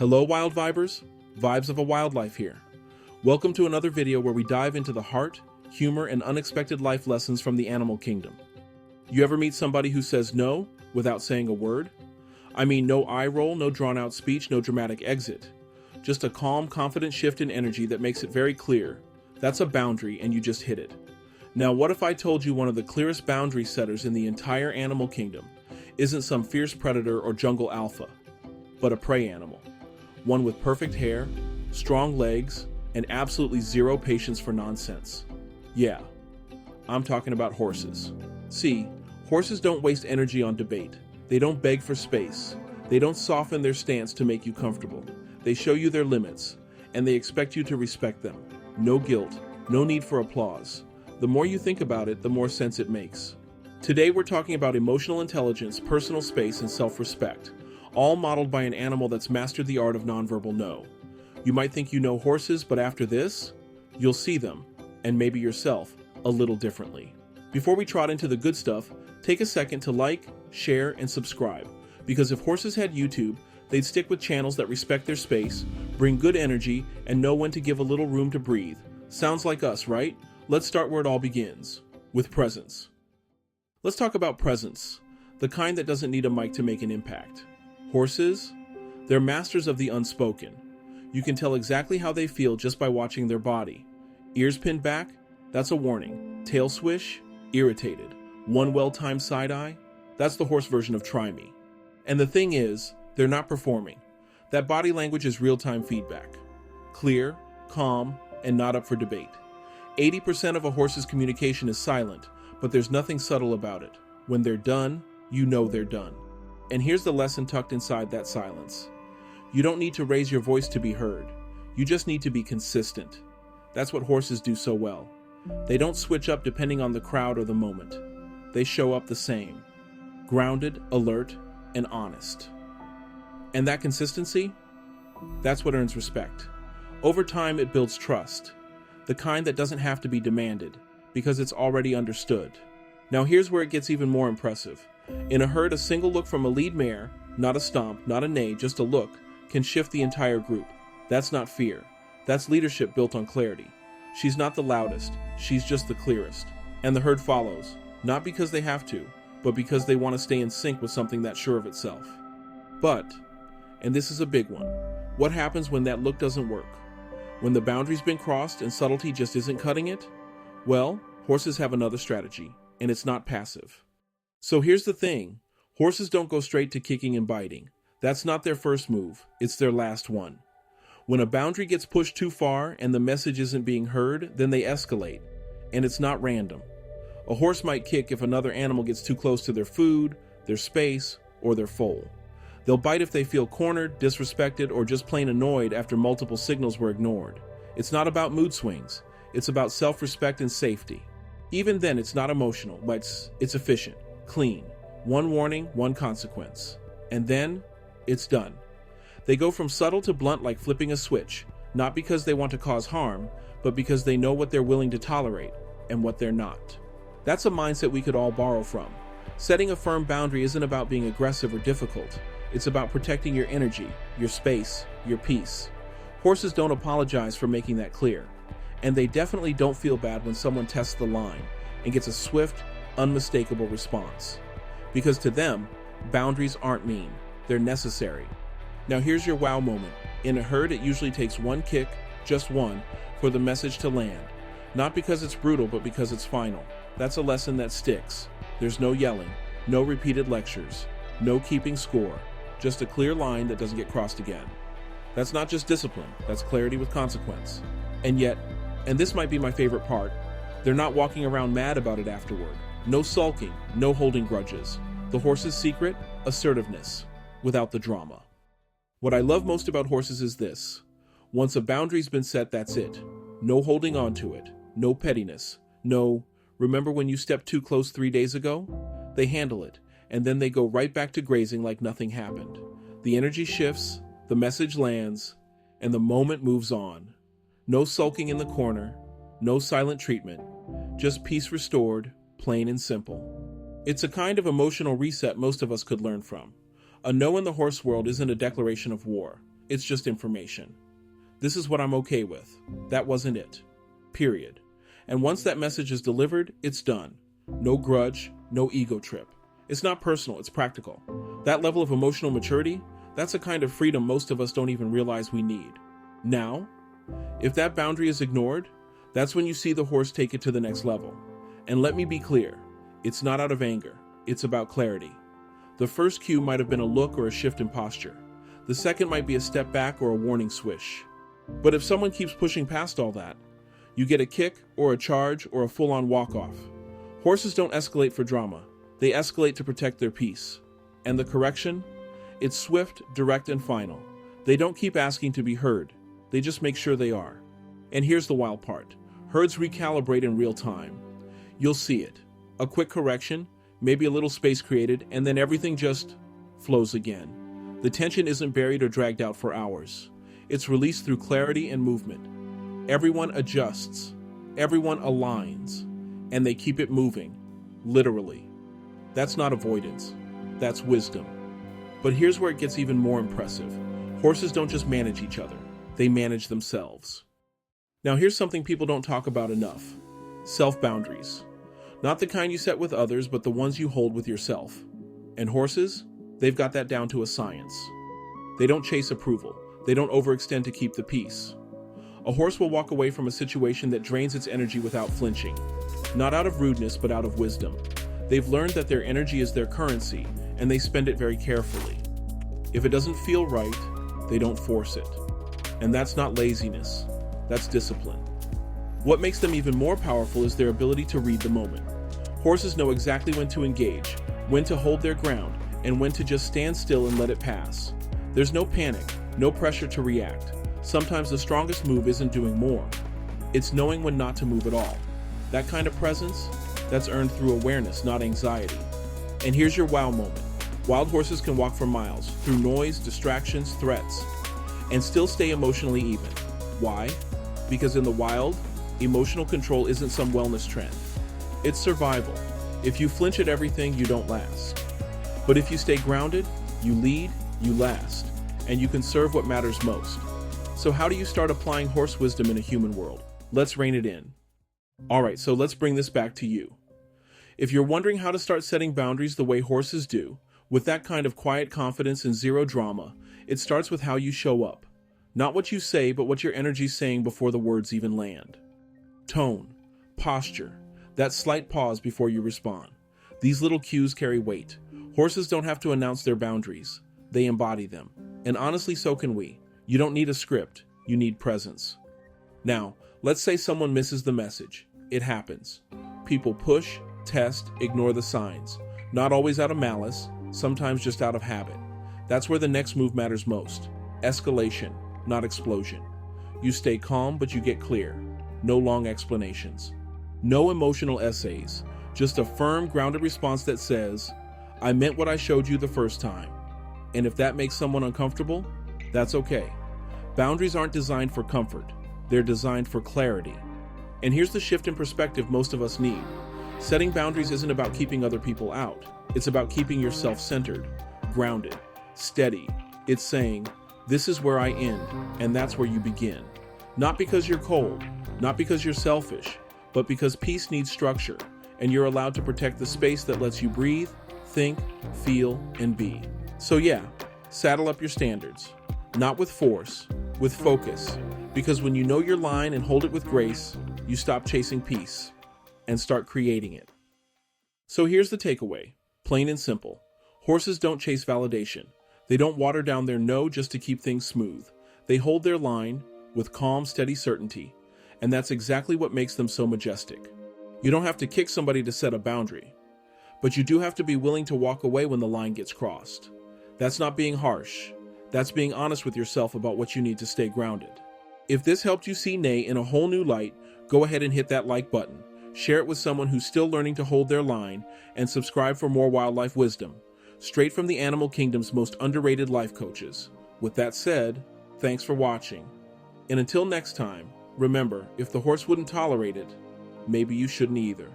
Hello wild vibers, vibes of a wildlife here. Welcome to another video where we dive into the heart, humor, and unexpected life lessons from the animal kingdom. You ever meet somebody who says no without saying a word? I mean, no eye roll, no drawn out speech, no dramatic exit. Just a calm, confident shift in energy that makes it very clear. That's a boundary and you just hit it. Now what if I told you one of the clearest boundary setters in the entire animal kingdom isn't some fierce predator or jungle alpha, but a prey animal. One with perfect hair, strong legs, and absolutely zero patience for nonsense. Yeah, I'm talking about horses. See, horses don't waste energy on debate. They don't beg for space. They don't soften their stance to make you comfortable. They show you their limits, and they expect you to respect them. No guilt, no need for applause. The more you think about it, the more sense it makes. Today we're talking about emotional intelligence, personal space, and self-respect, all modeled by an animal that's mastered the art of nonverbal no. You might think you know horses, but after this, you'll see them, and maybe yourself, a little differently. Before we trot into the good stuff, take a second to like, share, and subscribe, because if horses had YouTube, they'd stick with channels that respect their space, bring good energy, and know when to give a little room to breathe. Sounds like us, right? Let's start where it all begins, with presence. Let's talk about presence, the kind that doesn't need a mic to make an impact. Horses? They're masters of the unspoken. You can tell exactly how they feel just by watching their body. Ears pinned back? That's a warning. Tail swish? Irritated. One well-timed side-eye? That's the horse version of try me. And the thing is, they're not performing. That body language is real-time feedback. Clear, calm, and not up for debate. 80% of a horse's communication is silent, but there's nothing subtle about it. When they're done, you know they're done. And here's the lesson tucked inside that silence. You don't need to raise your voice to be heard. You just need to be consistent. That's what horses do so well. They don't switch up depending on the crowd or the moment. They show up the same. Grounded, alert, and honest. And that consistency? That's what earns respect. Over time, it builds trust. The kind that doesn't have to be demanded, because it's already understood. Now here's where it gets even more impressive. In a herd, a single look from a lead mare, not a stomp, not a neigh, just a look, can shift the entire group. That's not fear. That's leadership built on clarity. She's not the loudest, she's just the clearest. And the herd follows, not because they have to, but because they want to stay in sync with something that's sure of itself. But, and this is a big one, what happens when that look doesn't work? When the boundary's been crossed and subtlety just isn't cutting it? Well, horses have another strategy, and it's not passive. So here's the thing, horses don't go straight to kicking and biting. That's not their first move, it's their last one. When a boundary gets pushed too far and the message isn't being heard, then they escalate. And it's not random. A horse might kick if another animal gets too close to their food, their space, or their foal. They'll bite if they feel cornered, disrespected, or just plain annoyed after multiple signals were ignored. It's not about mood swings. It's about self-respect and safety. Even then, it's not emotional, but it's efficient, clean. One warning, one consequence. And then, it's done. They go from subtle to blunt like flipping a switch, not because they want to cause harm, but because they know what they're willing to tolerate and what they're not. That's a mindset we could all borrow from. Setting a firm boundary isn't about being aggressive or difficult. It's about protecting your energy, your space, your peace. Horses don't apologize for making that clear. And they definitely don't feel bad when someone tests the line and gets a swift, unmistakable response. Because to them, boundaries aren't mean, they're necessary. Now here's your wow moment. In a herd, it usually takes one kick, just one, for the message to land. Not because it's brutal, but because it's final. That's a lesson that sticks. There's no yelling, no repeated lectures, no keeping score. Just a clear line that doesn't get crossed again. That's not just discipline, that's clarity with consequence. And yet, and this might be my favorite part, they're not walking around mad about it afterward. No sulking, no holding grudges. The horse's secret? Assertiveness, without the drama. What I love most about horses is this. Once a boundary's been set, that's it. No holding on to it. No pettiness. No, remember when you stepped too close 3 days ago? They handle it, and then they go right back to grazing like nothing happened. The energy shifts, the message lands, and the moment moves on. No sulking in the corner, no silent treatment, just peace restored, plain and simple. It's a kind of emotional reset most of us could learn from. A no in the horse world isn't a declaration of war. it's just information. This is what I'm okay with. That wasn't it. Period. And once that message is delivered, it's done. No grudge, no ego trip. It's not personal, it's practical. That level of emotional maturity, that's a kind of freedom most of us don't even realize we need. Now, if that boundary is ignored, that's when you see the horse take it to the next level. And let me be clear, it's not out of anger, it's about clarity. The first cue might have been a look or a shift in posture. The second might be a step back or a warning swish. But if someone keeps pushing past all that, you get a kick or a charge or a full-on walk-off. Horses don't escalate for drama. They escalate to protect their peace. And the correction? It's swift, direct, and final. They don't keep asking to be heard. They just make sure they are. And here's the wild part. Herds recalibrate in real time. You'll see it. A quick correction, maybe a little space created, and then everything just flows again. The tension isn't buried or dragged out for hours. It's released through clarity and movement. Everyone adjusts. Everyone aligns. And they keep it moving. Literally. That's not avoidance. That's wisdom. But here's where it gets even more impressive. Horses don't just manage each other. They manage themselves. Now here's something people don't talk about enough. Self-boundaries. Not the kind you set with others, but the ones you hold with yourself. And horses? They've got that down to a science. They don't chase approval. They don't overextend to keep the peace. A horse will walk away from a situation that drains its energy without flinching. Not out of rudeness, but out of wisdom. They've learned that their energy is their currency, and they spend it very carefully. If it doesn't feel right, they don't force it. And that's not laziness. That's discipline. What makes them even more powerful is their ability to read the moment. Horses know exactly when to engage, when to hold their ground, and when to just stand still and let it pass. There's no panic, no pressure to react. Sometimes the strongest move isn't doing more. It's knowing when not to move at all. That kind of presence, that's earned through awareness, not anxiety. And here's your wow moment. Wild horses can walk for miles, through noise, distractions, threats, and still stay emotionally even. Why? Because in the wild, emotional control isn't some wellness trend. It's survival. If you flinch at everything, you don't last. But if you stay grounded, you lead, you last, and you can serve what matters most. So how do you start applying horse wisdom in a human world? Let's rein it in. Alright, so let's bring this back to you. If you're wondering how to start setting boundaries the way horses do, with that kind of quiet confidence and zero drama, it starts with how you show up. Not what you say, but what your energy's saying before the words even land. Tone, posture, that slight pause before you respond. These little cues carry weight. Horses don't have to announce their boundaries. They embody them. And honestly, so can we. You don't need a script. You need presence. Now, let's say someone misses the message. It happens. People push, test, ignore the signs. Not always out of malice, sometimes just out of habit. That's where the next move matters most. Escalation, not explosion. You stay calm, but you get clear. No long explanations. No emotional essays. Just a firm, grounded response that says, I meant what I showed you the first time. And if that makes someone uncomfortable, that's okay. Boundaries aren't designed for comfort. They're designed for clarity. And here's the shift in perspective most of us need. Setting boundaries isn't about keeping other people out. It's about keeping yourself centered, grounded, steady. It's saying, this is where I end, and that's where you begin. Not because you're cold, not because you're selfish, but because peace needs structure, and you're allowed to protect the space that lets you breathe, think, feel, and be. So yeah, saddle up your standards. Not with force, with focus. Because when you know your line and hold it with grace, you stop chasing peace and start creating it. So here's the takeaway, plain and simple. Horses don't chase validation. They don't water down their no just to keep things smooth. They hold their line with calm, steady certainty. And that's exactly what makes them so majestic. You don't have to kick somebody to set a boundary, but you do have to be willing to walk away when the line gets crossed. That's not being harsh. That's being honest with yourself about what you need to stay grounded. If this helped you see Neigh in a whole new light, go ahead and hit that like button. Share it with someone who's still learning to hold their line, and subscribe for more wildlife wisdom, straight from the animal kingdom's most underrated life coaches. With that said, thanks for watching. And until next time, remember, if the horse wouldn't tolerate it, maybe you shouldn't either.